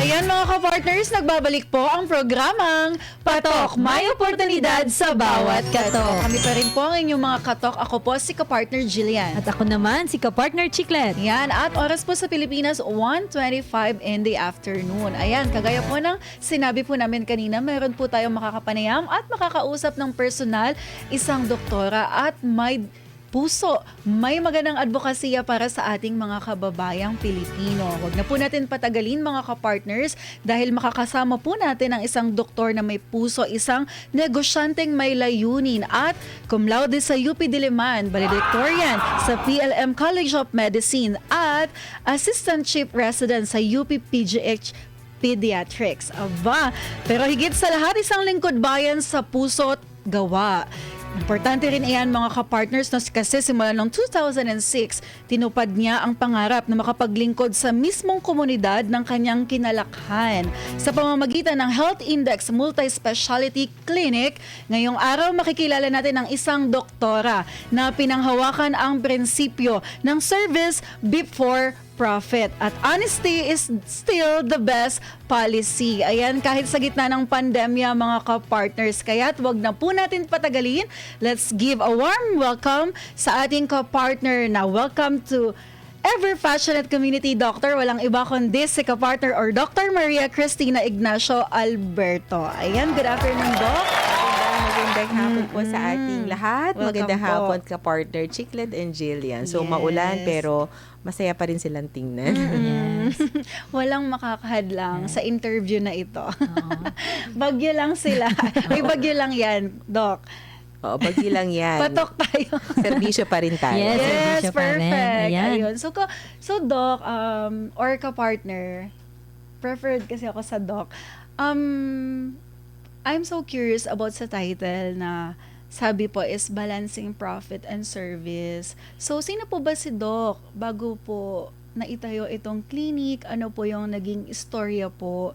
Ayan mga ka-partners, nagbabalik po ang programang Patok, May Oportunidad sa Bawat Katok. Kami pa rin po ang inyong mga katok. Ako po si ka-partner Jillian. At ako naman, si ka-partner Chiclet. Yan, at oras po sa Pilipinas, 1:25 in the afternoon. Ayan, kagaya po ng sinabi po namin kanina, meron po tayong makakapanayam at makakausap ng personal, isang doktora at may puso, may magandang advokasya para sa ating mga kababayang Pilipino. Huwag na po natin patagalin mga kapartners dahil makakasama po natin ang isang doktor na may puso, isang negosyanteng may layunin at cum laude sa UP Diliman, valedictorian sa PLM College of Medicine at Assistant Chief Resident sa UP PGH Pediatrics. Aba, pero higit sa lahat, isang lingkod bayan sa puso at gawa. Importante rin iyan mga kapartners na kasi simula noong 2006, tinupad niya ang pangarap na makapaglingkod sa mismong komunidad ng kanyang kinalakhan. Sa pamamagitan ng Health Index Multi-Speciality Clinic, ngayong araw makikilala natin ang isang doktora na pinanghawakan ang prinsipyo ng service before profit. At honesty is still the best policy. Ayan, kahit sa gitna ng pandemya mga ka-partners. Kaya't wag na po natin patagalin. Let's give a warm welcome sa ating ka-partner na welcome to Ever Passionate Community Doctor. Walang iba kundi si ka-partner or Dr. Maria Cristina Ignacio Alberto. Ayan, good afternoon, Doc. Magandang hapon po sa ating lahat. Welcome Magandang po. hapon ka-partner Chiclet and Jillian. So Yes. maulan pero masaya pa rin silang tingnan. Walang makakahadlang sa interview na ito. Bagyo lang sila. May bagyo lang yan, Doc. Oo, bagyo lang yan. Patok tayo. Serbisyo pa rin tayo. Yes. Yes, Servisyo pa rin. perfect. Ayan. Ayun. So Doc, or ka-partner, preferred kasi ako sa Doc. I'm so curious about sa title na sabi po is Balancing Profit and Service. So, sino po ba si Doc bago po naitayo itong clinic? Ano po yung naging istorya po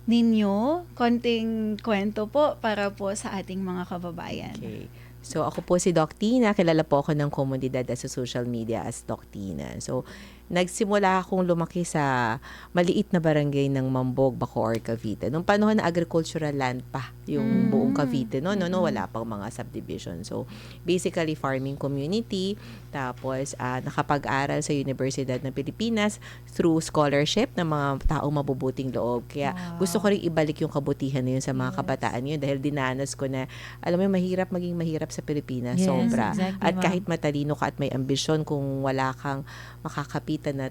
ninyo? Konting kwento po para po sa ating mga kababayan. Okay. So ako po si Doc Tina. Kilala po ako ng komunidad at sa social media as Doc Tina. So nagsimula akong lumaki sa maliit na barangay ng Mambog, Bacoor, Cavite. Nung panahon na agricultural land pa yung buong Cavite. No, wala pang mga subdivision. So basically farming community. Tapos nakapag-aral sa Universidad ng Pilipinas through scholarship ng mga taong mabubuting loob. Kaya gusto ko rin ibalik yung kabutihan na yun sa mga kabataan yun dahil dinanas ko na, alam mo, maging mahirap sa Pilipinas. Yes, Sobra. exactly, At ma'am. kahit matalino ka at may ambisyon, kung wala kang makakapitan na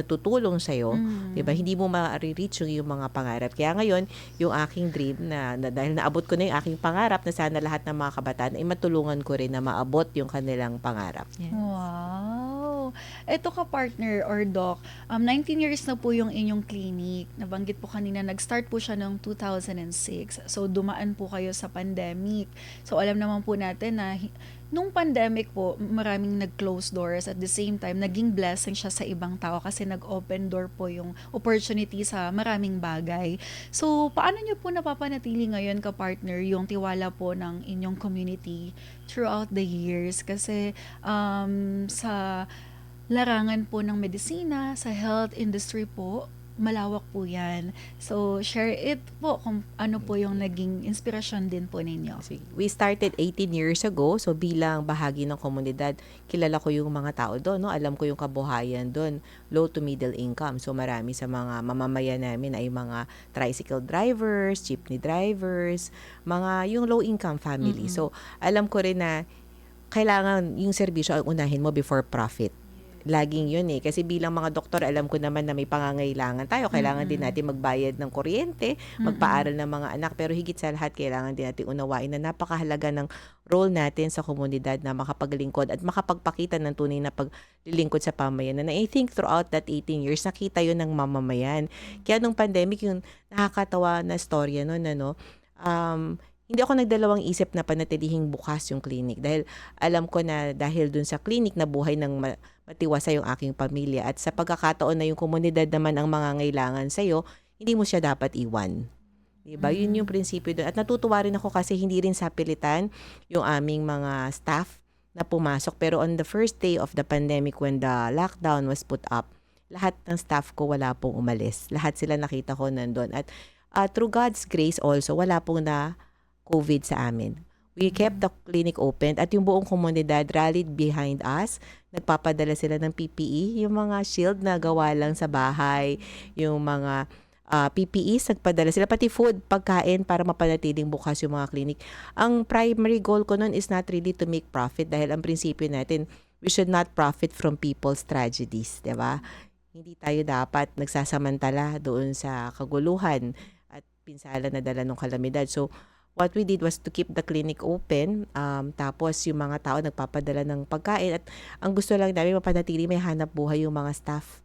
tutulong sa'yo, diba? Hindi mo ma-reach yung mga pangarap. Kaya ngayon, yung aking dream na dahil naabot ko na yung aking pangarap na sana lahat ng mga kabataan ay matulungan ko rin na maabot yung kanilang pangarap. Yes. Wow! Ito ka-partner or doc, 19 years na po yung inyong clinic. Nabanggit po kanina, nag-start po siya noong 2006. So, dumaan po kayo sa pandemic. So, alam naman po natin na nung pandemic po, maraming nag-close doors. At the same time, naging blessing siya sa ibang tao kasi nag-open door po yung opportunity sa maraming bagay. So, paano nyo po napapanatili ngayon ka-partner yung tiwala po ng inyong community throughout the years? Kasi sa larangan po ng medisina, sa health industry po, malawak po yan. So, share it po kung ano po yung naging inspirasyon din po ninyo. Sige. We started 18 years ago. So bilang bahagi ng komunidad, kilala ko yung mga tao doon. No? Alam ko yung kabuhayan doon. Low to middle income. So marami sa mga mamamayan namin ay mga tricycle drivers, jeepney drivers, mga yung low income family. So alam ko rin na kailangan yung serbisyo ang unahin mo before profit. Laging yun eh. Kasi bilang mga doktor, alam ko naman na may pangangailangan tayo. Kailangan din natin magbayad ng kuryente, magpaaral ng mga anak. Pero higit sa lahat, kailangan din natin unawain na napakahalaga ng role natin sa komunidad na makapaglingkod at makapagpakita ng tunay na paglilingkod sa pamayanan. And I think throughout that 18 years, nakita yun ng mamamayan. Kaya nung pandemic, yung nakakatawa na storya nun, hindi ako nagdalawang isip na panatilihing bukas yung clinic dahil alam ko na dahil dun sa clinic na buhay ng matiwasa yung aking pamilya at sa pagkakataon na yung komunidad naman ang mangangailangan sa'yo, hindi mo siya dapat iwan. Diba? Yun yung prinsipyo doon. At natutuwa rin ako kasi hindi rin sapilitan yung aming mga staff na pumasok. Pero on the first day of the pandemic when the lockdown was put up, lahat ng staff ko wala pong umalis. Lahat sila nakita ko nandun. At through God's grace also, wala pong na COVID sa amin. We kept the clinic open at yung buong komunidad rallied behind us. Nagpapadala sila ng PPE, yung mga shield na gawa lang sa bahay, yung mga PPEs, nagpadala sila, pati food, pagkain para mapanatiling bukas yung mga clinic. Ang primary goal ko nun is not really to make profit dahil ang prinsipyo natin, we should not profit from people's tragedies, di ba? Hindi tayo dapat nagsasamantala doon sa kaguluhan at pinsala na dala ng kalamidad. So, what we did was to keep the clinic open, tapos yung mga tao nagpapadala ng pagkain at ang gusto lang namin mapanatili may hanap buhay yung mga staff.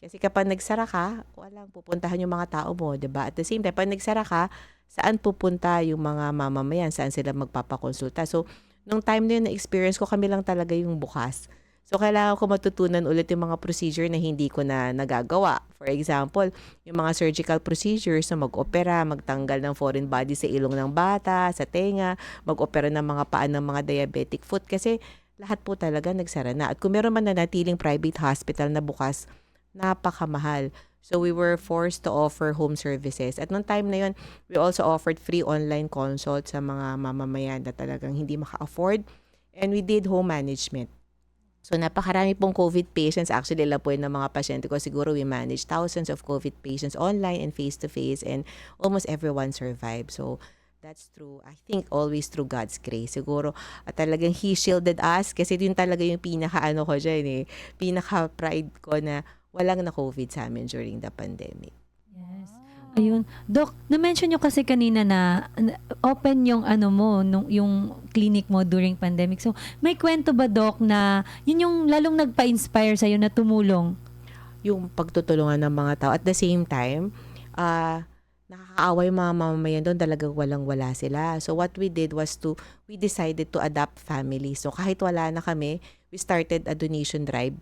Kasi kapag nagsara ka, walang pupuntahan yung mga tao mo, 'di ba? At the same time, pag nagsara ka, saan pupunta yung mga mamamayan, saan sila magpapakonsulta. So, nung time na yun, na-experience ko, kami lang talaga yung bukas. So, kailangan ko matutunan ulit yung mga procedure na hindi ko na nagagawa. For example, yung mga surgical procedures na mag-opera, magtanggal ng foreign body sa ilong ng bata, sa tenga, mag-opera ng mga paa ng mga diabetic foot. Kasi lahat po talaga nagsara na. At kung meron man na natiling private hospital na bukas, napakamahal. So, we were forced to offer home services. At noong time na yun, we also offered free online consult sa mga mamamayan na talagang hindi maka-afford. And we did home management. So, napakarami pong COVID patients. Actually, ilan po yun ng mga pasyente ko. Siguro we managed thousands of COVID patients online and face-to-face and almost everyone survived. So, that's true. I think always through God's grace. Siguro talagang He shielded us kasi yun talaga yung pinaka-ano ko dyan pinaka-pride ko na walang na-COVID sa amin during the pandemic. Yes. Ayun. Doc, na-mention nyo kasi kanina na open yung yung clinic mo during pandemic. So, may kwento ba, Doc, na yun yung lalong nagpa-inspire sa'yo na tumulong? Yung pagtutulungan ng mga tao. At the same time, nakakaawa yung mga mamamayan doon, talagang walang-wala sila. So, what we did was we decided to adopt families. So, kahit wala na kami, we started a donation drive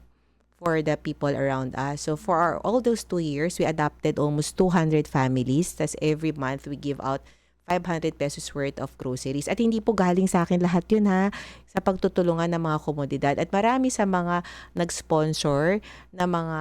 for the people around us. So for all those 2 years, we adopted almost 200 families. Tas every month, we give out 500 pesos worth of groceries. At hindi po galing sa akin lahat yun sa pagtutulungan ng mga komunidad. At marami sa mga nag-sponsor na mga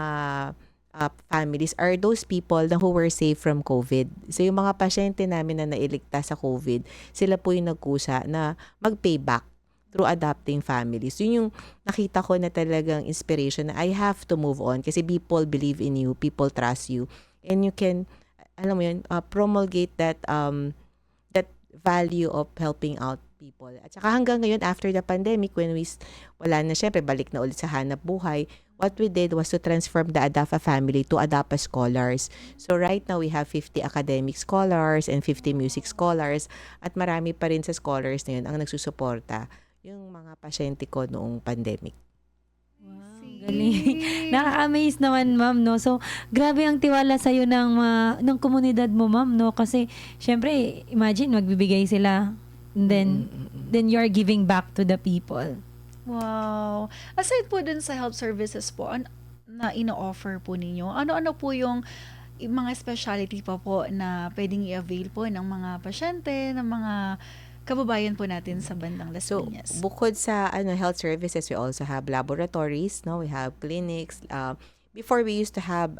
families are those people na who were saved from COVID. So yung mga pasyente namin na nailigtas sa COVID, sila po yung nagkusa na mag-payback through adopting families. Yun yung nakita ko na talagang inspiration na I have to move on kasi people believe in you, people trust you, and you can, alam mo yun, promulgate that value of helping out people. At saka hanggang ngayon, after the pandemic, when wala na, syempre, balik na ulit sa hanap buhay, what we did was to transform the Adafa family to Adapa Scholars. So right now, we have 50 academic scholars and 50 music scholars at marami pa rin sa scholars na yun ang nagsusuporta yung mga pasyente ko noong pandemic. Wow, galing. Nakaka-amaze naman, ma'am, no? So, grabe ang tiwala sa'yo ng komunidad mo, ma'am, no? Kasi, syempre, imagine, magbibigay sila, and then you're giving back to the people. Wow. Aside po dun sa health services po, na ino-offer po ninyo, ano-ano po yung mga specialty pa po na pwedeng i-avail po ng mga pasyente, ng mga kababayan po natin sa bandang Las Piñas? So, bukod sa health services, we also have laboratories, no? We have clinics. Before, we used to have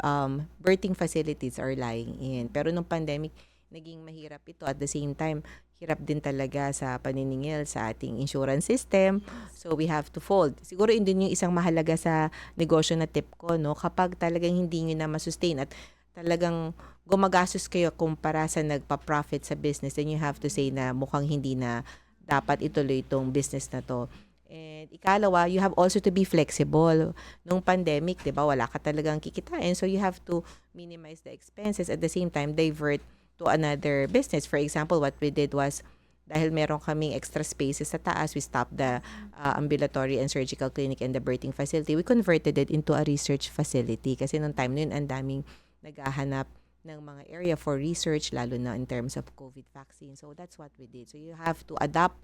birthing facilities or lying in. Pero nung pandemic, naging mahirap ito. At the same time, hirap din talaga sa paniningil sa ating insurance system. So, we have to fold. Siguro, yun din yung isang mahalaga sa negosyo na tip ko, no? Kapag talagang hindi nyo na masustain at talagang gumagastos kayo kumpara sa nagpa-profit sa business, then you have to say na mukhang hindi na dapat ituloy itong business na to. And ikalawa, you have also to be flexible. Nung pandemic, di ba, wala ka talagang kikitain. So you have to minimize the expenses at the same time divert to another business. For example, what we did was, dahil meron kaming extra spaces sa taas, we stopped the ambulatory and surgical clinic and the birthing facility. We converted it into a research facility. Kasi nung time na yun, ang daming naghahanap ng mga area for research, lalo na in terms of COVID vaccine. So that's what we did. So you have to adapt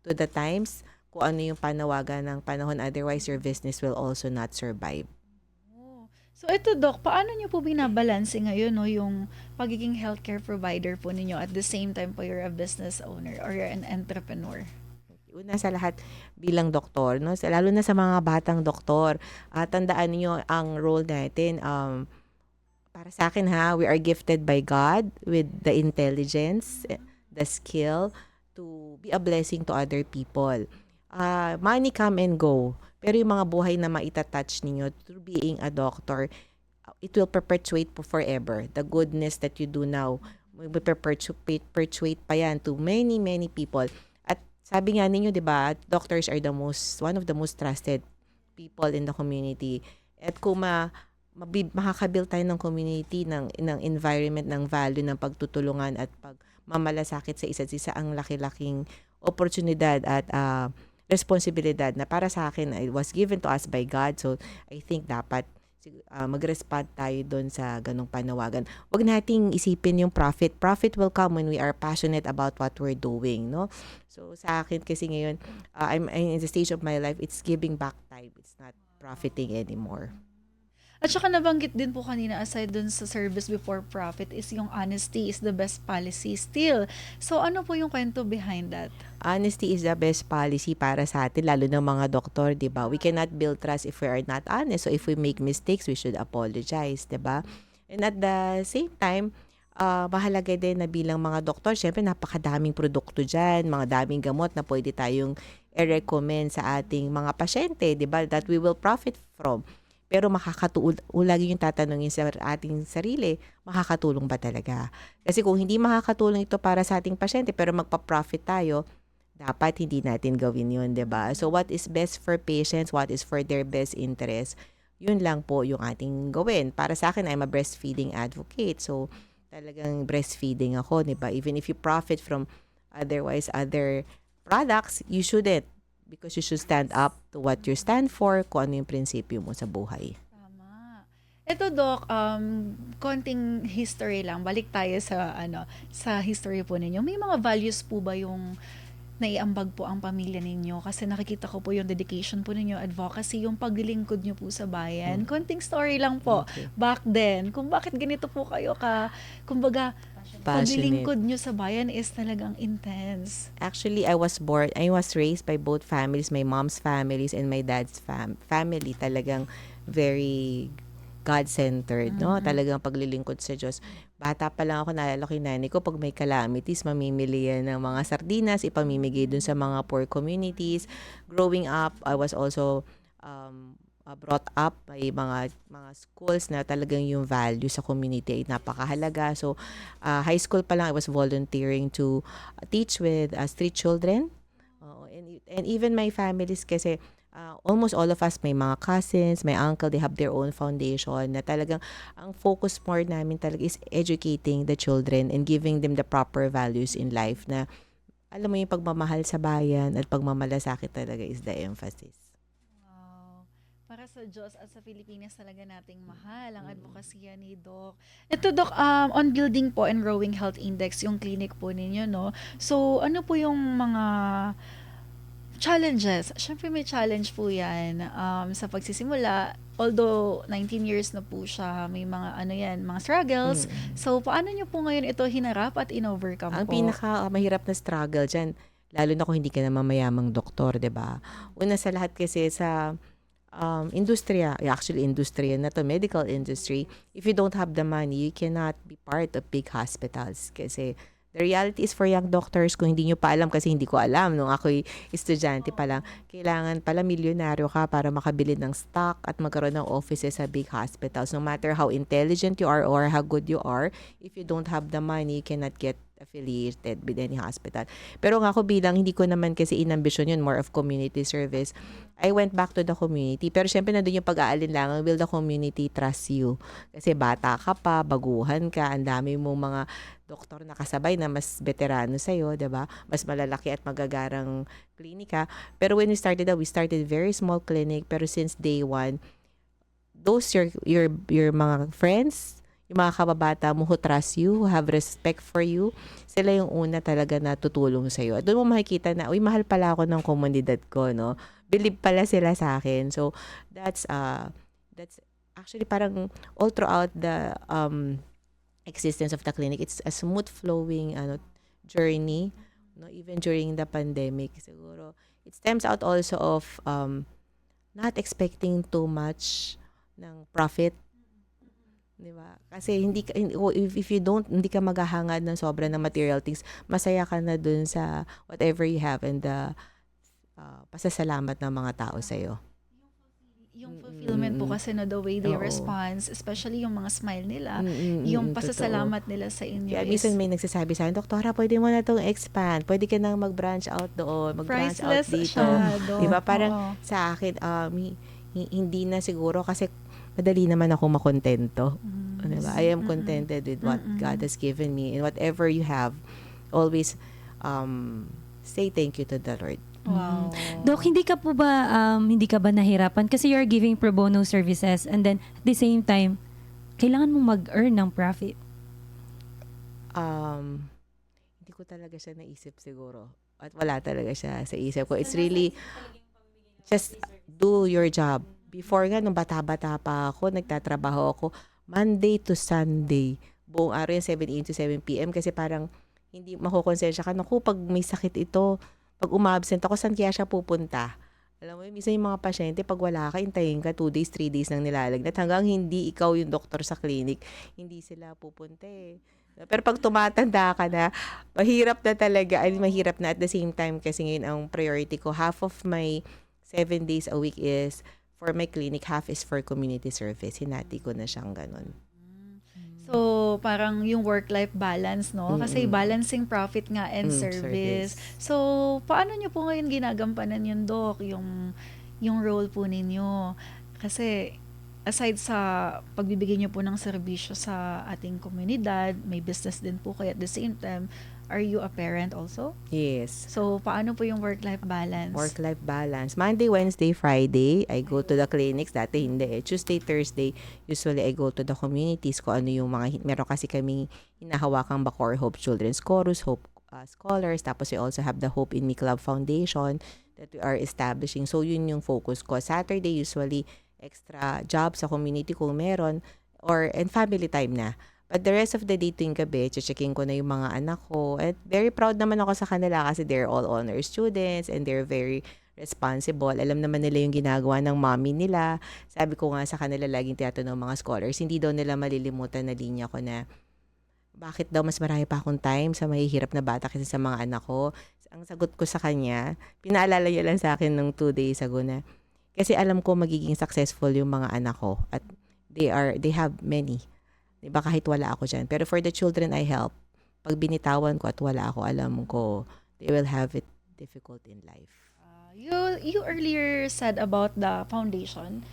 to the times kung ano yung panawagan ng panahon. Otherwise, your business will also not survive. So ito, Doc, paano nyo po binabalanse ngayon, no, yung pagiging healthcare provider po ninyo at the same time po you're a business owner or you're an entrepreneur? Una sa lahat bilang doktor, no? Lalo na sa mga batang doktor, tandaan niyo ang role natin. Para sa akin ha, we are gifted by God with the intelligence, the skill to be a blessing to other people. Money come and go, pero yung mga buhay na maitatouch ninyo through being a doctor, it will perpetuate forever. The goodness that you do now will perpetuate pa yan to many, many people. At sabi nga ninyo, di ba, doctors are one of the most trusted people in the community. At kung makakabuild tayo ng community, ng environment, ng value, ng pagtutulungan at pagmamalasakit sa isa't isa, ang laki-laking oportunidad at responsibilidad na para sa akin it was given to us by God. So I think dapat mag-respond tayo doon sa ganong panawagan. Huwag nating isipin yung profit. Profit will come when we are passionate about what we're doing, no? So sa akin kasi ngayon, I'm in the stage of my life, it's giving back time. It's not profiting anymore. At saka nabanggit din po kanina, aside dun sa service before profit, is yung honesty is the best policy still. So ano po yung kwento behind that? Honesty is the best policy para sa atin, lalo ng mga doktor, di ba? We cannot build trust if we are not honest. So if we make mistakes, we should apologize, di ba? And at the same time, mahalaga din na bilang mga doktor, syempre napakadaming produkto dyan, mga daming gamot na pwede tayong i-recommend sa ating mga pasyente, di ba? That we will profit from. Pero lagi yung tatanungin sa ating sarili, makakatulong ba talaga? Kasi kung hindi makakatulong ito para sa ating pasyente, pero magpa-profit tayo, dapat hindi natin gawin yun, 'di ba? So what is best for patients, what is for their best interest, yun lang po yung ating gawin. Para sa akin, I'm a breastfeeding advocate. So talagang breastfeeding ako, 'di ba? Even if you profit from other products, you shouldn't. Because you should stand up to what you stand for, kung ano yung prinsipyo mo sa buhay. Tama. Ito, Doc, konting history lang. Balik tayo sa history po ninyo. May mga values po ba yung naiambag po ang pamilya ninyo? Kasi nakikita ko po yung dedication po ninyo, advocacy, yung paglilingkod nyo po sa bayan. Konting story lang po. Okay. Back then, kung bakit ganito po kayo kumbaga, paglilingkod nyo sa bayan is talagang intense. Actually, I was raised by both families, my mom's families and my dad's family. Talagang very God-centered, no? Talagang paglilingkod sa Diyos. Bata pa lang ako, naalala ko yung nanay ko, pag may calamities, mamimili yan ng mga sardinas, ipamimigay dun sa mga poor communities. Growing up, I was also brought up by mga schools na talagang yung value sa community ay napakahalaga. So, high school pa lang, I was volunteering to teach with street children. And even my families kasi, almost all of us, may mga cousins, my uncle, they have their own foundation na talagang ang focus more namin talaga is educating the children and giving them the proper values in life na alam mo yung pagmamahal sa bayan at pagmamalasakit talaga is the emphasis. Para sa Diyos at sa Pilipinas talaga nating mahal ang advokasya ni Doc. Ito, Doc, on building po and growing health index, yung clinic po ninyo, no? So, ano po yung mga challenges? Siyempre may challenge po yan sa pagsisimula. Although 19 years na po siya, may mga mga struggles. So, paano nyo po ngayon ito hinarap at in-overcome Ang po? mahirap na struggle dyan, lalo na kung hindi ka na mamayamang doktor, 'di ba? Una sa lahat kasi sa industriya na to, medical industry, if you don't have the money, you cannot be part of big hospitals. Kasi the reality is for young doctors, kung hindi nyo pa alam, kasi hindi ko alam nung ako'y estudyante pa lang, kailangan pala milyonaryo ka para makabili ng stock at magkaroon ng offices sa big hospitals. No matter how intelligent you are or how good you are, if you don't have the money, you cannot get affiliated with any hospital. Pero nga ako bilang, hindi ko naman kasi inambisyon yun, more of community service. I went back to the community. Pero syempre nandun yung pag-aalinlangan, will the community trust you? Kasi bata ka pa, baguhan ka, ang dami mong mga doktor na kasabay na mas veterano sa'yo, diba? Mas malalaki at magagarang klinika. Pero when we started very small clinic, pero since day one, those your mga friends, yung mga kababata mo who trust you, who have respect for you, sila yung una talaga na tutulong sa'yo. At doon mo makikita na, mahal pala ako ng komunidad ko, no? Believe pala sila sa akin. So, that's actually parang all throughout the existence of the clinic, it's a smooth flowing journey no, even during the pandemic siguro it stems out also of not expecting too much ng profit, 'di ba? Kasi if you don't, hindi ka maghahangad ng sobra ng material things, masaya ka na dun sa whatever you have and the pasasalamat ng mga tao sa iyo. Yung fulfillment po kasi the way they Oo. respond, especially yung mga smile nila, Totoo. yung pasasalamat nila sa inyo Kaya is minsan may nagsasabi sa akin, Doktora, pwede mo na itong expand. Pwede ka nang mag-branch out doon, mag-branch out priceless dito. siya, Doc. Diba? Parang Oo. sa akin, hindi na siguro kasi madali naman ako makontento. Diba? I am contented with what God has given me. And whatever you have, always say thank you to the Lord. Wow. Dok, hindi ka ba nahirapan kasi you're giving pro bono services and then at the same time, kailangan mong mag-earn ng profit. Hindi ko talaga siya naisip siguro. At wala talaga siya sa isip ko. It's really just do your job. Before nga, nung bata-bata pa ako, nagtatrabaho ako Monday to Sunday. Buong araw yung 7 a.m. to 7 p.m. kasi parang hindi makukonsensya ka. Naku, pag may sakit ito, pag umabsent ako, saan kaya siya pupunta? Alam mo, minsan yung mga pasyente, pag wala ka, intayin ka 2 days, 3 days nang nilalagnat. Hanggang hindi ikaw yung doktor sa clinic, hindi sila pupunta eh. Pero pag tumatanda ka na, mahirap na talaga. Mahirap na at the same time kasi ngayon ang priority ko, half of my 7 days a week is for my clinic, half is for community service. Hinati ko na siyang ganun. So, parang yung work-life balance, no? Kasi balancing profit nga and service. So, paano nyo po ngayon ginagampanan yun, Doc? Yung role po ninyo. Kasi, aside sa pagbibigay nyo po ng serbisyo sa ating komunidad, may business din po kayo at the same time, are you a parent also? Yes. So, paano po yung work-life balance? Work-life balance. Monday, Wednesday, Friday, I go to the clinics. Dati hindi eh. Tuesday, Thursday, usually I go to the communities ko ano yung mga, meron kasi kaming hinahawakang Bacoor Hope Children's Chorus, Hope Scholars. Tapos we also have the Hope in Me Club Foundation that we are establishing. So, yun yung focus ko. Saturday, usually, extra job sa community kung meron and family time na. But the rest of the day tuwing gabi, checking ko na yung mga anak ko. At very proud naman ako sa kanila kasi they're all honor students and they're very responsible. Alam naman nila yung ginagawa ng mommy nila. Sabi ko nga sa kanila, laging tinatanong ng mga scholars, hindi daw nila malilimutan na linya ko na bakit daw mas marami pa akong time sa mahihirap na bata kasi sa mga anak ko. Ang sagot ko sa kanya, pinaalala niya lang sa akin nung 2 days ago na kasi alam ko magiging successful yung mga anak ko at they have many. Diba kahit wala ako dyan. Pero for the children I help, pag binitawan ko at wala ako, alam ko, they will have it difficult in life. You earlier said about the foundation.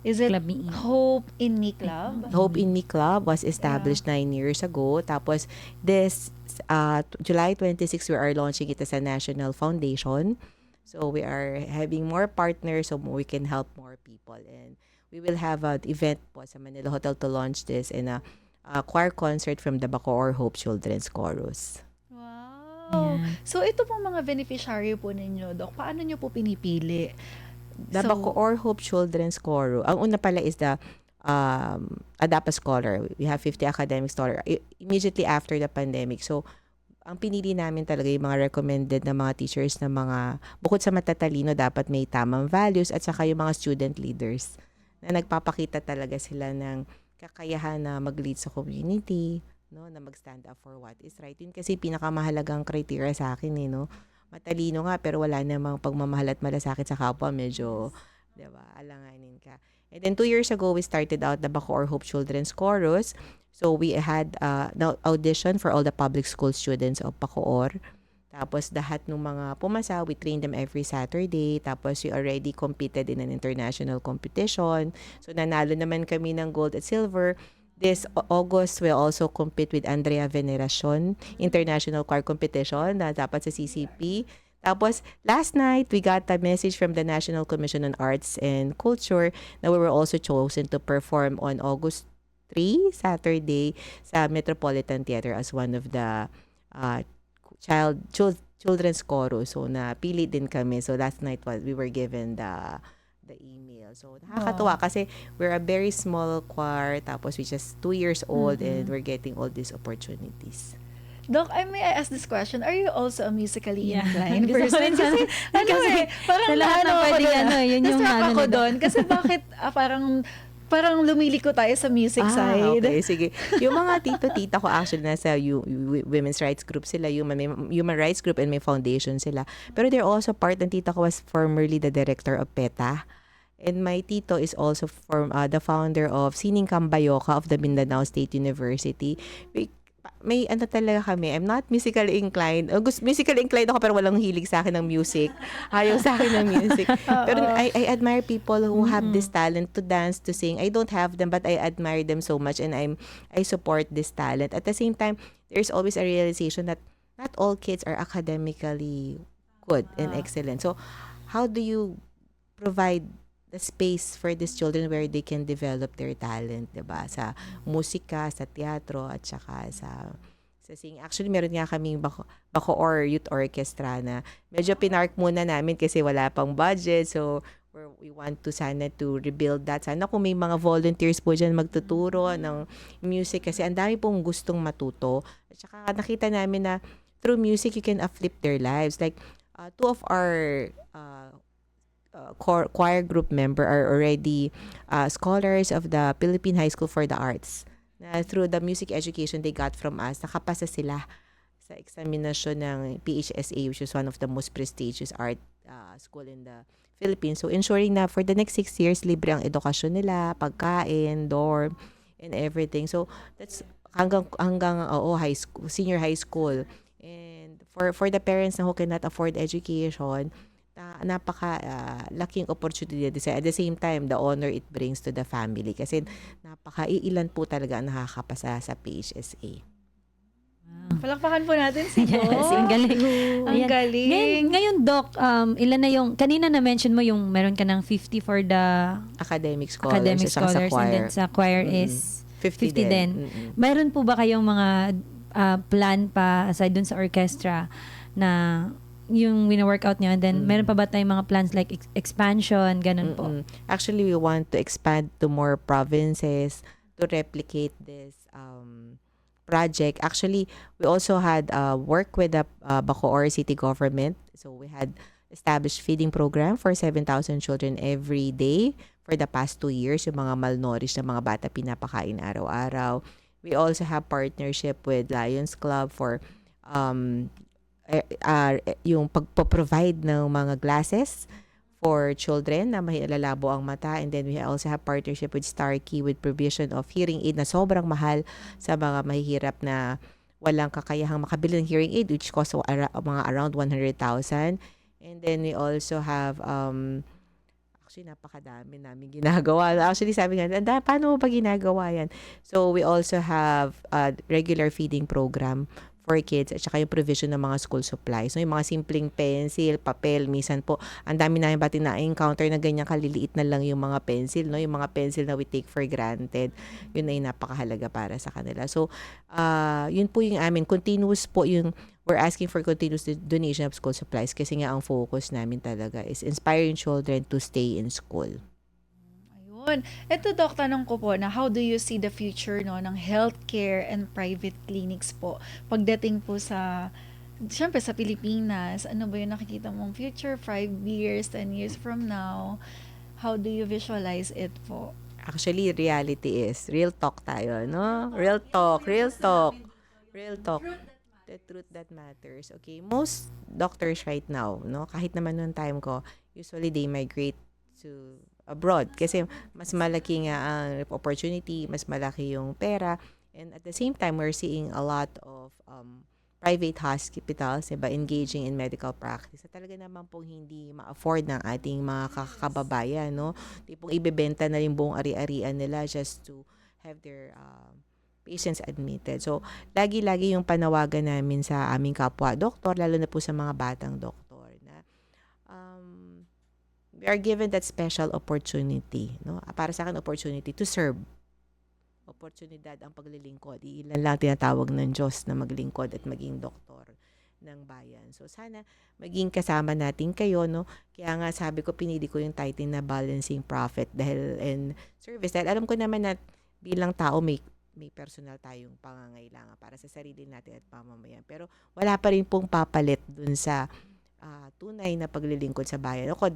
Is it Club Me. Hope in Me Club? Hope in Me Club was established 9 years ago. Tapos this July 26, we are launching it as a national foundation. So we are having more partners so we can help more people. And we will have an event po sa Manila Hotel to launch this and a choir concert from the Bacoor Hope Children's Chorus. Wow. So ito pong mga beneficiary po ninyo, Doc, paano nyo po pinipili? The Bacoor Hope Children's Chorus. Ang una pala is the ADAPA Scholar. We have 50 academic scholar immediately after the pandemic. So ang pinili namin talaga yung mga recommended na mga teachers na mga, bukod sa matatalino, dapat may tamang values at saka yung mga student leaders na nagpapakita talaga sila ng kakayahan na mag-lead sa community, no, na mag-stand up for what is right. Yun kasi pinakamahalagang criteria sa akin no. Matalino nga pero wala namang pagmamahal at malasakit sa kapwa, medyo, 'di ba, alanganin ka. And then 2 years ago, we started out the Bacoor Hope Children's Chorus. So we had the audition for all the public school students of Bacoor. Tapos lahat ng mga pumasa, we train them every Saturday. Tapos we already competed in an international competition. So nanalo naman kami ng gold at silver. This August, we'll also compete with Andrea Veneracion International Choir Competition na dapat sa CCP. Tapos, last night, we got a message from the National Commission on Arts and Culture na we were also chosen to perform on August 3, Saturday, sa Metropolitan Theater as one of the children's chorus. So, napili din kami. So, last night we were given the email. So, nakakatuwa kasi we're a very small choir. Tapos, we're just 2 years old and we're getting all these opportunities. Doc, may I ask this question? Are you also a musically Yeah. inclined Gusto ko person? rin Kasi, sana- ano kasi parang sa lahat ng naano ako pwedeng doon, ano, yun yung na-struck ano ako nila. doon. Kasi bakit parang lumiliko tayo sa music side? Okay, sige. Yung mga tito-tita ko actually nasa women's rights group sila, human rights group and may foundation sila. Pero they're also part ng tita ko was formerly the director of PETA. And my tito is also the founder of Sining Cambayoca of the Mindanao State University. May ano talaga kami, I'm not musically inclined. Musically inclined ako pero walang hilig sa akin ng music. Ayaw sa akin ng music. Pero I admire people who have this talent to dance, to sing. I don't have them but I admire them so much and I support this talent. At the same time, there's always a realization that not all kids are academically good and excellent. So, how do you provide the space for these children where they can develop their talent, 'di ba? Sa musika, sa teatro at saka sa singing. Actually, meron nga kaming Bacoor Youth Orchestra na medyo pinark muna namin kasi wala pang budget. So, we want to sana to rebuild that. Sana kung may mga volunteers po dyan magtuturo ng music kasi ang dami pong gustong matuto. At saka nakita namin na through music you can uplift their lives. Like, two of our choir group member are already scholars of the Philippine High School for the Arts. Na through the music education they got from us, nakapasa sila sa examinasyon ng PHSA, which is one of the most prestigious art school in the Philippines. So ensuring na for the next 6 years, libre ang edukasyon nila, pagkain, dorm, and everything. So that's hanggang high school, senior high school. And for the parents na who cannot afford education, napaka laking opportunity din. At the same time, the honor it brings to the family kasi napaka-iilan po talaga ang nakakapasa sa PHSA. Palakpakan po natin si Doc. Yes, ang galing. Ang Ayan. galing. Ngayon, Doc, ilan na yung, kanina na-mention mo yung meron ka ng 50 for the Academic scholars, academic at saka scholars sa and choir. then sa choir is 50 din. Mm-mm. Mayroon po ba kayong mga plan pa aside dun sa orchestra na yung wina-workout niyo and then meron pa ba tayong mga plans like expansion, ganun po? Actually, we want to expand to more provinces to replicate this project. Actually, we also had work with the Bacoor City Government. So we had established feeding program for 7,000 children every day for the past 2 years. Yung mga malnourished na mga bata pinapakain araw-araw. We also have partnership with Lions Club for yung pagpo-provide ng mga glasses for children na mahilalabo ang mata. And then we also have partnership with Starkey with provision of hearing aid na sobrang mahal sa mga mahihirap na walang kakayahang makabili ng hearing aid, which costs mga around 100,000. And then we also have actually napakadami namin ginagawa. Actually sabi nga, paano mo ba ginagawa yan? So we also have a regular feeding program for kids at saka yung provision ng mga school supplies. So, yung mga simpleng pencil, papel, minsan po, ang dami namin batin na-encounter na ganyan kaliliit na lang yung mga pencil, no? Yung mga pencil na we take for granted, yun ay napakahalaga para sa kanila. So, yun po yung amin. Continuous po yung, we're asking for continuous donation of school supplies kasi nga ang focus namin talaga is inspiring children to stay in school. Ayun. Ito, Doc, tanong ko po na how do you see the future ng healthcare and private clinics po pagdating po sa, syempre sa Pilipinas, ano ba yung nakikita mong future 5 years, 10 years from now? How do you visualize it po? Actually, reality is, real talk tayo, no? Real talk. The truth that matters. Okay, most doctors right now, no, kahit naman noong time ko, usually they migrate to abroad kasi mas malaki nga ang opportunity, mas malaki yung pera, and at the same time we're seeing a lot of private hospitals, diba, engaging in medical practice. At talaga naman pong hindi ma-afford ng ating mga kababayan, no? Tipong ibebenta na yung buong ari-arian nila just to have their patients admitted. So, lagi-lagi yung panawagan namin sa aming kapwa doktor, lalo na po sa mga batang doktor na we are given that special opportunity, no? Para sa akin, opportunity to serve. Oportunidad ang paglilingkod. Ilan lang tinatawag ng Diyos na maglingkod at maging doktor ng bayan. So, sana maging kasama natin kayo, no? Kaya nga sabi ko, pinili ko yung title na Balancing Profit and Service. Dahil alam ko naman na bilang tao may may personal tayong pangangailangan para sa sarili natin at pamamayan. Pero wala pa rin pong papalit dun sa tunay na paglilingkod sa bayan. Ako,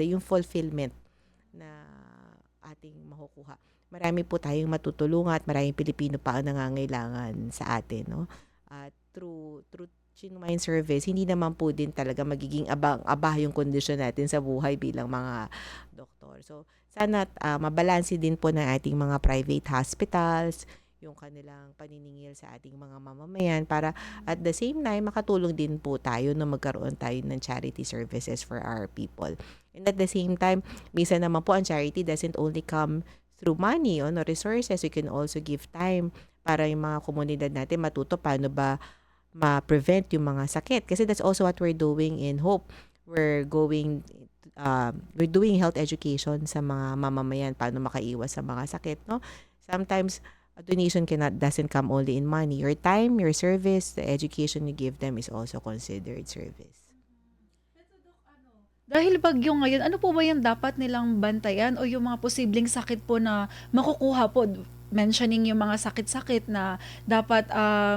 yung fulfillment na ating makukuha. Marami po tayong matutulungan at maraming Pilipino pa ang nangangailangan sa atin, no? At through genuine service, hindi naman po din talaga magiging abang-aba yung kondisyon natin sa buhay bilang mga doktor. So, sana mabalanse din po ng ating mga private hospitals, yung kanilang paniningil sa ating mga mamamayan para at the same time makatulong din po tayo na magkaroon tayo ng charity services for our people. And at the same time, minsan naman po ang charity doesn't only come through money or resources. We can also give time para yung mga komunidad natin matuto paano ba ma-prevent yung mga sakit. Kasi that's also what we're doing in Hope. We're doing health education sa mga mamamayan, paano makaiwas sa mga sakit, no? Sometimes a donation doesn't come only in money. Your time, your service, the education you give them is also considered service. Dahil bagyo ngayon, ano po ba yung dapat nilang bantayan o yung mga posibleng sakit po na makukuha po? Mentioning yung mga sakit-sakit na dapat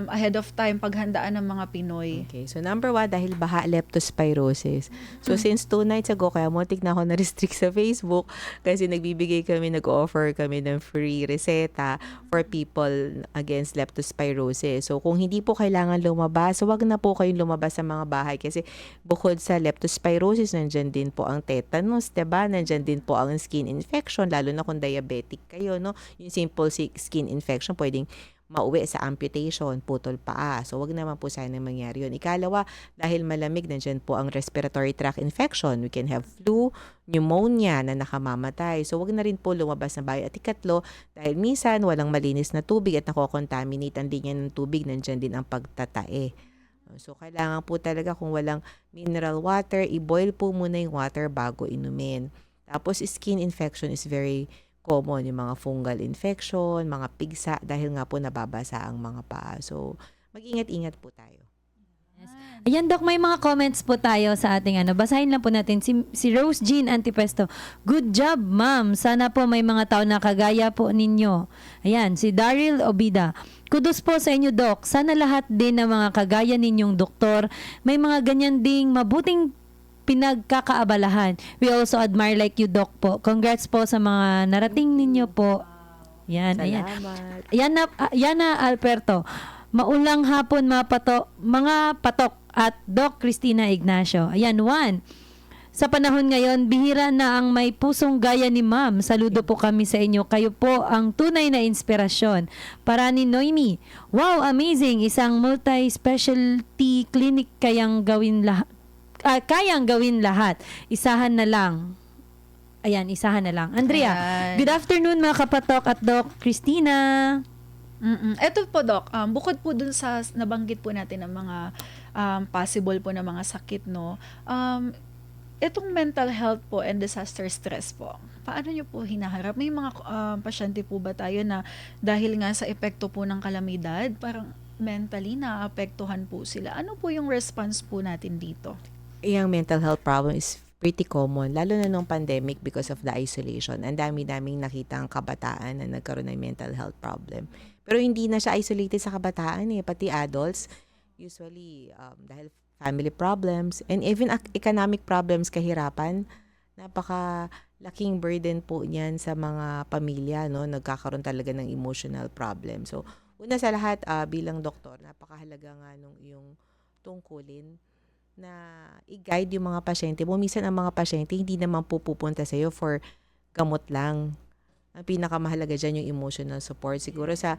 ahead of time paghandaan ng mga Pinoy. Okay, so number 1, dahil baha, leptospirosis. So since 2 nights ago, kaya muntik na ako na-restrict sa Facebook kasi nag-offer kami ng free reseta for people against leptospirosis. So kung hindi po kailangan lumabas, wag na po kayong lumabas sa mga bahay kasi bukod sa leptospirosis, nandyan din po ang tetanus, diba? Nandyan din po ang skin infection, lalo na kung diabetic kayo, no? Yung simple skin infection, pwedeng mauwi sa amputation, putol paa. So, wag naman po sana mangyari yun. Ikalawa, dahil malamig, nandyan po ang respiratory tract infection. We can have flu, pneumonia na nakamamatay. So, wag na rin po lumabas na bahay. At ikatlo, dahil minsan walang malinis na tubig at nakokontaminate ang linya ng tubig, nandyan din ang pagtatae. So, kailangan po talaga kung walang mineral water, i-boil po muna yung water bago inumin. Tapos, skin infection is very common, yung mga fungal infection, mga pigsa, dahil nga po nababasa ang mga paa. So, mag-ingat-ingat po tayo. Ayan, Doc, may mga comments po tayo sa ating Basahin lang po natin. Si Rose Jean Antipesto. Good job, ma'am. Sana po may mga tao na kagaya po ninyo. Ayan, si Daryl Obida. Kudos po sa inyo, Doc. Sana lahat din ng mga kagaya ninyong doktor, may mga ganyan ding mabuting pinagkakaabalahan. We also admire like you, Doc po. Congrats po sa mga narating ninyo po. Yan, ayan. Yana Alberto. Maulang hapon mga patok at Doc Cristina Ignacio. Ayan, Juan. Sa panahon ngayon, bihira na ang may pusong gaya ni Ma'am. Saludo po kami sa inyo. Kayo po ang tunay na inspirasyon. Para ni Noemi. Wow, amazing. Isang multi-specialty clinic kayang gawin lahat. Isahan na lang. Ayan, isahan na lang. Andrea, Ayan. Good afternoon mga kapatok at Doc Christina. Ito po, Doc, bukod po dun sa nabanggit po natin ng mga possible po na mga sakit, no? Itong mental health po and disaster stress po, paano nyo po hinaharap? May mga pasyente po ba tayo na dahil nga sa epekto po ng kalamidad, parang mentally naapektuhan po sila? Ano po yung response po natin dito? Yung mental health problem is pretty common, lalo na nung pandemic because of the isolation. Ang dami-daming nakitang kabataan na nagkaroon ng mental health problem. Pero hindi na siya isolated sa kabataan pati adults. Usually, dahil family problems and even economic problems, kahirapan, napaka-laking burden po niyan sa mga pamilya, no? Nagkakaroon talaga ng emotional problem. So, una sa lahat, bilang doktor, napakahalaga nga nung iyong tungkulin na i-guide yung mga pasyente mo. Minsan ang mga pasyente hindi naman po pupunta sa'yo for gamot lang. Ang pinakamahalaga dyan yung emotional support. Siguro sa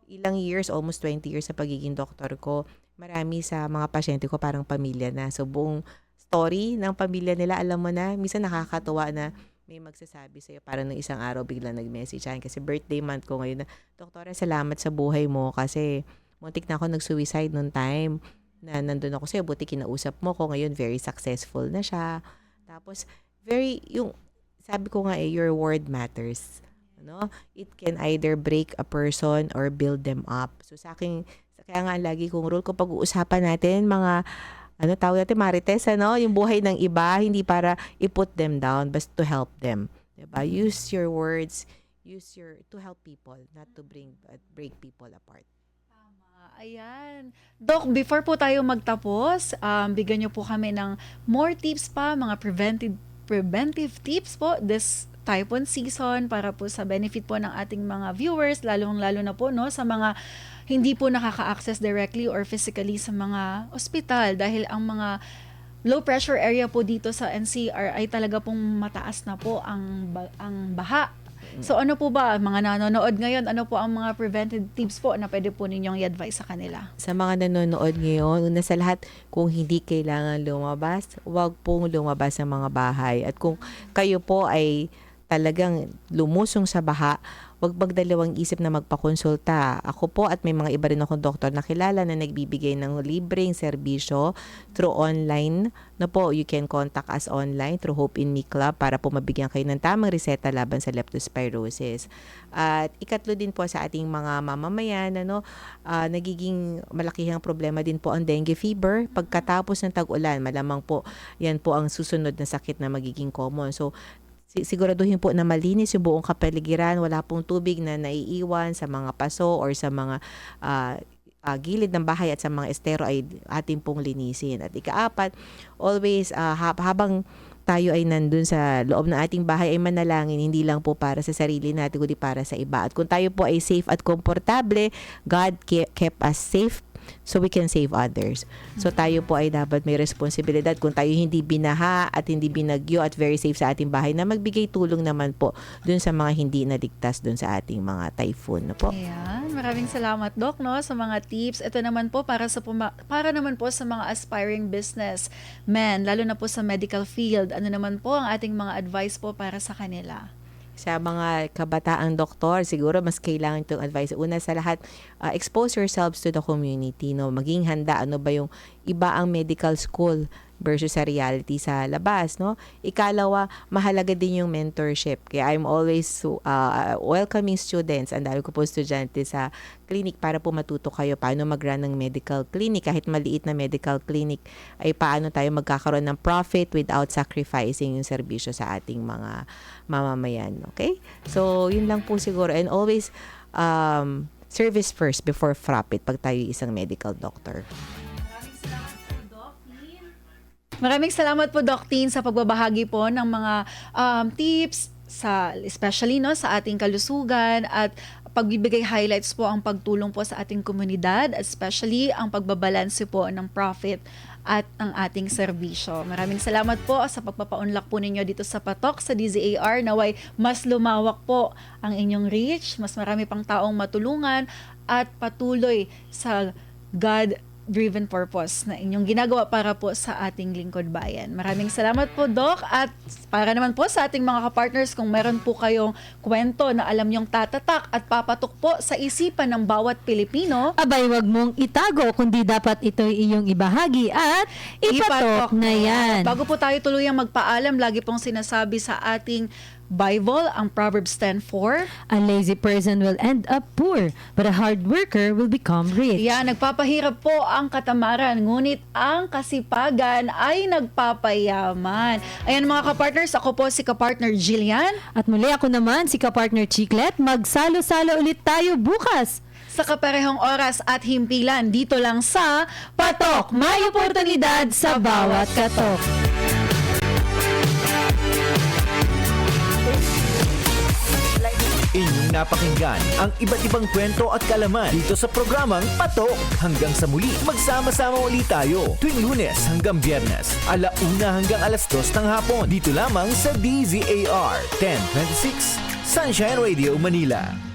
ilang years, almost 20 years sa pagiging doktor ko, marami sa mga pasyente ko parang pamilya na. So buong story ng pamilya nila, alam mo na, minsan nakakatuwa na may magsasabi sa'yo. Parang nung isang araw biglang nag-message akin kasi birthday month ko ngayon na, Doktora, salamat sa buhay mo kasi muntik na ako nag-suicide noong time na nandun ako sa'yo, buti kinausap mo ko, ngayon very successful na siya. Tapos, sabi ko nga your word matters. Ano? It can either break a person or build them up. So sa akin, kaya nga lagi kong rule, kung pag-uusapan natin, mga, tawag natin, marites, yung buhay ng iba, hindi para i-put them down, but to help them. Diba? Use your words, to help people, not to break people apart. Ayan. Doc, before po tayo magtapos, bigyan niyo po kami ng more tips pa, mga preventive tips po this typhoon season para po sa benefit po ng ating mga viewers, lalong-lalo na po no, sa mga hindi po nakaka-access directly or physically sa mga ospital dahil ang mga low pressure area po dito sa NCR ay talaga pong mataas na po ang baha. So ano po ba, mga nanonood ngayon, ano po ang mga preventive tips po na pwede po ninyong i-advise sa kanila? Sa mga nanonood ngayon, una sa lahat, kung hindi kailangan lumabas, huwag pong lumabas sa mga bahay. At kung kayo po ay talagang lumusong sa baha, huwag magdalawang isip na magpakonsulta. Ako po at may mga iba rin akong doktor na kilala na nagbibigay ng libreng serbisyo through online. No po, you can contact us online through Hope in Me Club para po mabigyan kayo ng tamang reseta laban sa leptospirosis. At ikatlo din po sa ating mga mamamayan, nagiging malakihang problema din po ang dengue fever. Pagkatapos ng tag-ulan, malamang po yan po ang susunod na sakit na magiging common. So, siguraduhin po na malinis yung buong kapaligiran, wala pong tubig na naiiwan sa mga paso or sa mga gilid ng bahay at sa mga estero ay ating pong linisin. At ikaapat, always habang tayo ay nandun sa loob ng ating bahay ay manalangin, hindi lang po para sa sarili natin, kundi para sa iba. At kung tayo po ay safe at komportable, God kept us safe so we can save others. So tayo po ay dapat may responsibilidad kung tayo hindi binaha at hindi binagyo at very safe sa ating bahay na magbigay tulong naman po dun sa mga hindi naligtas dun sa ating mga typhoon. No po? Ayan, maraming salamat Doc no, sa mga tips. Ito naman po para naman po sa mga aspiring business men, lalo na po sa medical field. Ano naman po ang ating mga advice po para sa kanila? Sa mga kabataang doktor, siguro mas kailangan itong advice. Una sa lahat, expose yourselves to the community. No? Maging handa, ano ba yung iba ang medical school versus sa reality sa labas. No? Ikalawa, mahalaga din yung mentorship. Kaya I'm always welcoming students. Ang dami ko po estudyante sa clinic para po matuto kayo paano mag-run ng medical clinic. Kahit maliit na medical clinic, ay paano tayo magkakaroon ng profit without sacrificing yung serbisyo sa ating mga mamamayan. Okay? So, yun lang po siguro. And always, service first before profit pag tayo isang medical doctor. Maraming salamat po Doc Tin sa pagbabahagi po ng mga tips especially no sa ating kalusugan at pagbibigay highlights po ang pagtulong po sa ating komunidad, especially ang pagbabalanse po ng profit at ang ating serbisyo. Maraming salamat po sa pagpapaunlak po ninyo dito sa Patok sa DZAR. Naway mas lumawak po ang inyong reach, mas marami pang taong matulungan at patuloy sa God-driven purpose na inyong ginagawa para po sa ating lingkod bayan. Maraming salamat po Doc, at para naman po sa ating mga kapartners, kung meron po kayong kwento na alam nyong tatatak at papatok po sa isipan ng bawat Pilipino, Abay, wag mong itago, kundi dapat ito'y iyong ibahagi at ipatok na yan. Bago po tayo tuluyang magpaalam, lagi pong sinasabi sa ating Bible, ang Proverbs 10:4. A lazy person will end up poor, but a hard worker will become rich. Yan, nagpapahirap po ang katamaran, ngunit ang kasipagan ay nagpapayaman. Ayan mga kapartners, ako po si kapartner Jillian. At muli ako naman, si kapartner Chiclet. Magsalo-salo ulit tayo bukas Sa kaparehong oras at himpilan, dito lang sa Patok, may oportunidad sa bawat katok. Inyong napakinggan ang iba't ibang kwento at kalaman dito sa programang Patok. Hanggang sa muli, magsama-sama ulit tayo tuwing Lunes hanggang Biyernes, 1:00 hanggang 2:00 ng hapon. Dito lamang sa DZAR 1026 Sunshine Radio Manila.